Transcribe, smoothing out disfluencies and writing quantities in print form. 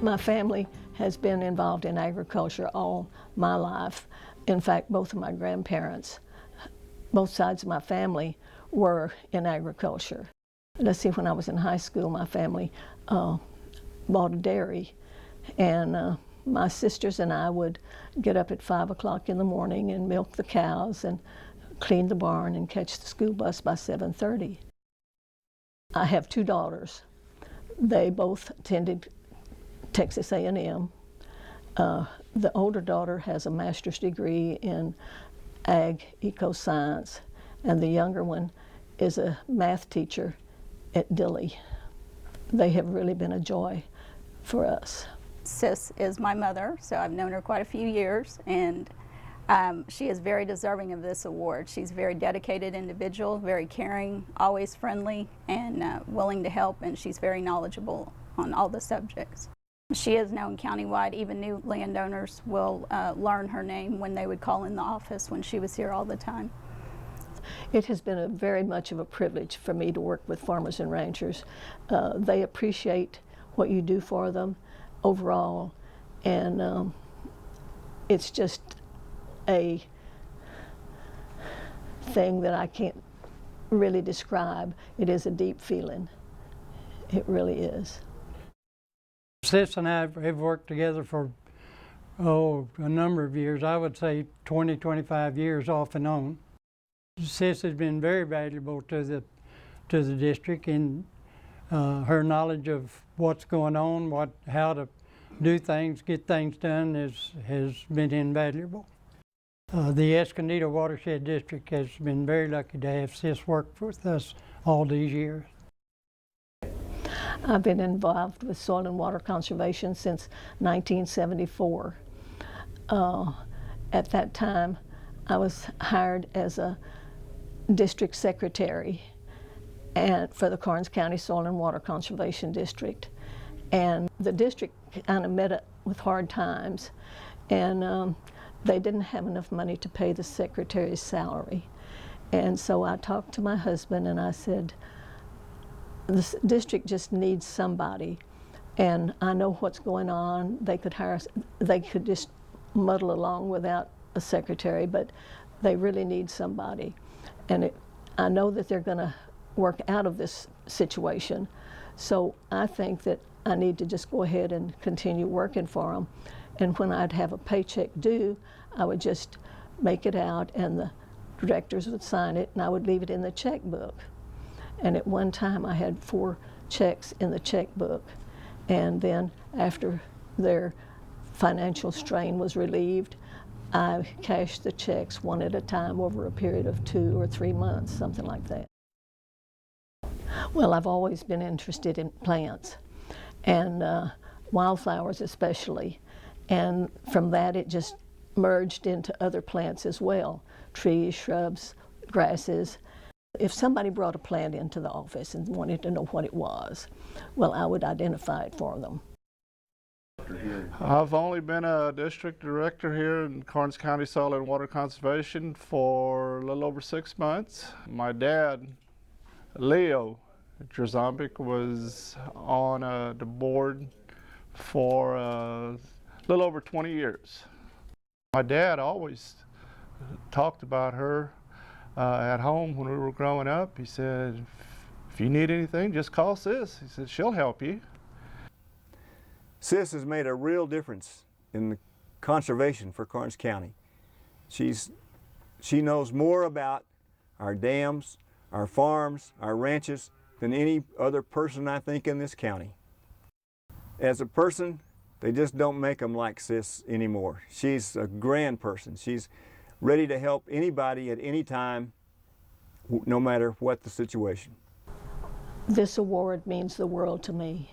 My family has been involved in agriculture all my life. In fact, both of my grandparents, both sides of my family, were in agriculture. Let's see, when I was in high school, my family bought a dairy, and my sisters and I would get up at 5 o'clock in the morning and milk the cows and clean the barn and catch the school bus by 7:30. I have two daughters. They both attended Texas A&M. The older daughter has a master's degree in ag eco-science, and the younger one is a math teacher at Dilley. They have really been a joy for us. Sis is my mother, so I've known her quite a few years, and she is very deserving of this award. She's a very dedicated individual, very caring, always friendly, and willing to help, and she's very knowledgeable on all the subjects. She is known countywide. Even new landowners will learn her name when they would call in the office when she was here all the time. It has been very much of a privilege for me to work with farmers and ranchers. They appreciate what you do for them overall, and it's just a thing that I can't really describe. It is a deep feeling. It really is. Sis and I have worked together for, a number of years. I would say 20, 25 years off and on. Sis has been very valuable to the district in her knowledge of what's going on, how to do things, get things done has been invaluable. The Escondido Watershed District has been very lucky to have Sis work with us all these years. I've been involved with soil and water conservation since 1974. At that time, I was hired as a district secretary for the Karnes County Soil and Water Conservation District. And the district kind of met up with hard times, and they didn't have enough money to pay the secretary's salary. And so I talked to my husband and I said, this district just needs somebody, and I know what's going on. They could just muddle along without a secretary, but they really need somebody. And I know that they're going to work out of this situation, so I think that I need to just go ahead and continue working for them. And when I'd have a paycheck due, I would just make it out, and the directors would sign it, and I would leave it in the checkbook. And at one time I had 4 checks in the checkbook, and then after their financial strain was relieved, I cashed the checks one at a time over a period of 2 or 3 months, something like that. Well, I've always been interested in plants, and wildflowers especially, and from that it just merged into other plants as well, trees, shrubs, grasses. If somebody brought a plant into the office and wanted to know what it was, well, I would identify it for them. I've only been a district director here in Karnes County Soil and Water Conservation for a little over 6 months. My dad, Leo Drzombic, was on the board for a little over 20 years. My dad always talked about her at home when we were growing up. He said, if you need anything, just call Sis. He said, she'll help you. Sis has made a real difference in the conservation for Karnes County. She knows more about our dams, our farms, our ranches than any other person I think in this county. As a person, they just don't make them like Sis anymore. She's a grand person. She's ready to help anybody at any time, no matter what the situation. This award means the world to me.